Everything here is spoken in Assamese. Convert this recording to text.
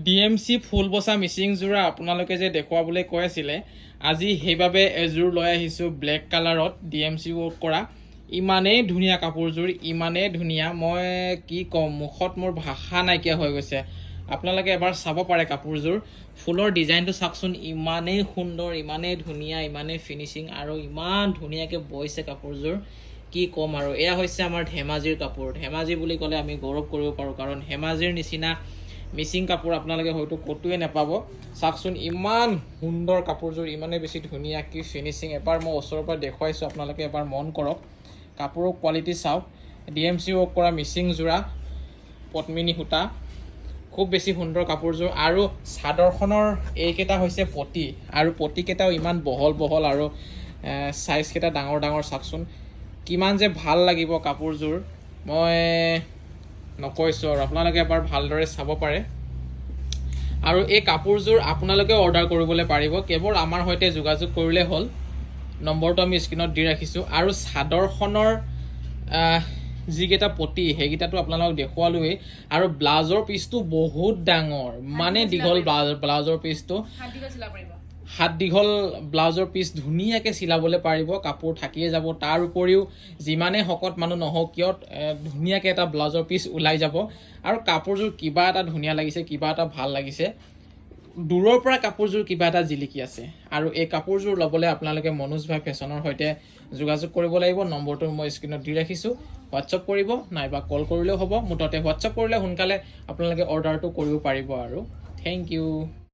ডিএমচি ফুল বচা মিচিং যোৰা আপোনালোকে যে দেখুৱাবলৈ কৈ আছিলে, আজি সেইবাবে এযোৰ লৈ আহিছোঁ ব্লেক কালাৰত ডিএমচি ৱৰ্ক কৰা। ইমানেই ধুনীয়া কাপোৰযোৰ, ইমানেই ধুনীয়া, মই কি ক'ম, মুখত মোৰ ভাষা নাইকিয়া হৈ গৈছে। আপোনালোকে এবাৰ চাব পাৰে কাপোৰযোৰ। ফুলৰ ডিজাইনটো চাওকচোন, ইমানেই সুন্দৰ, ইমানেই ধুনীয়া, ইমানেই ফিনিচিং আৰু ইমান ধুনীয়াকৈ বৈছে কাপোৰযোৰ, কি ক'ম আৰু। এয়া হৈছে আমাৰ ধেমাজিৰ কাপোৰ। ধেমাজি বুলি ক'লে আমি গৌৰৱ কৰিব পাৰোঁ, কাৰণ ধেমাজিৰ নিচিনা মিচিং কাপোৰ আপোনালোকে হয়তো ক'তোৱে নাপাব। চাওকচোন ইমান সুন্দৰ কাপোৰযোৰ, ইমানেই বেছি ধুনীয়া, কি ফিনিচিং। এবাৰ মই ওচৰৰ পৰা দেখুৱাইছোঁ, আপোনালোকে এবাৰ মন কৰক, কাপোৰৰ কোৱালিটি চাওক। ডিএমচি ৱৰ্ক কৰা মিচিং যোৰা, পদ্মিনী সূতা, খুব বেছি সুন্দৰ কাপোৰযোৰ। আৰু চাদৰখনৰ এইকেইটা হৈছে পতি, আৰু পতিকেইটাও ইমান বহল বহল আৰু চাইজকেইটা ডাঙৰ ডাঙৰ। চাওকচোন কিমান যে ভাল লাগিব কাপোৰযোৰ, মই নকৈছোঁ আৰু, আপোনালোকে এবাৰ ভালদৰে চাব পাৰে। আৰু এই কাপোৰযোৰ আপোনালোকে অৰ্ডাৰ কৰিবলৈ পাৰিব, কেৱল আমাৰ সৈতে যোগাযোগ কৰিলে হ'ল। নম্বৰটো আমি স্ক্ৰীণত দি ৰাখিছোঁ। আৰু চাদৰখনৰ যিকেইটা পতি সেইকেইটাতো আপোনালোকক দেখুৱালোৱেই। আৰু ব্লাউজৰ পিচটো বহুত ডাঙৰ, মানে দীঘল ব্লাউজৰ পিচটো, হাত দীঘল ব্লাউজৰ পিচ ধুনীয়াকৈ চিলাবলৈ পাৰিব, কাপোৰ থাকিয়ে যাব। তাৰ উপৰিও যিমানেই শকত মানুহ নহওক কিয়, ধুনীয়াকৈ এটা ব্লাউজৰ পিচ ওলাই যাব। আৰু কাপোৰযোৰ কিবা এটা ধুনীয়া লাগিছে, কিবা এটা ভাল লাগিছে, দূৰৰ পৰা কাপোৰযোৰ কিবা এটা জিলিকি আছে। আৰু এই কাপোৰযোৰ ল'বলৈ আপোনালোকে মনোজ ভাই ফেশ্বনৰ সৈতে যোগাযোগ কৰিব লাগিব। নম্বৰটো মই স্ক্ৰীণত দি ৰাখিছোঁ, হোৱাটছআপ কৰিব নাইবা কল কৰিলেও হ'ব। মুঠতে হোৱাটছআপ কৰিলে সোনকালে আপোনালোকে অৰ্ডাৰটো কৰিব পাৰিব। আৰু থেংক ইউ।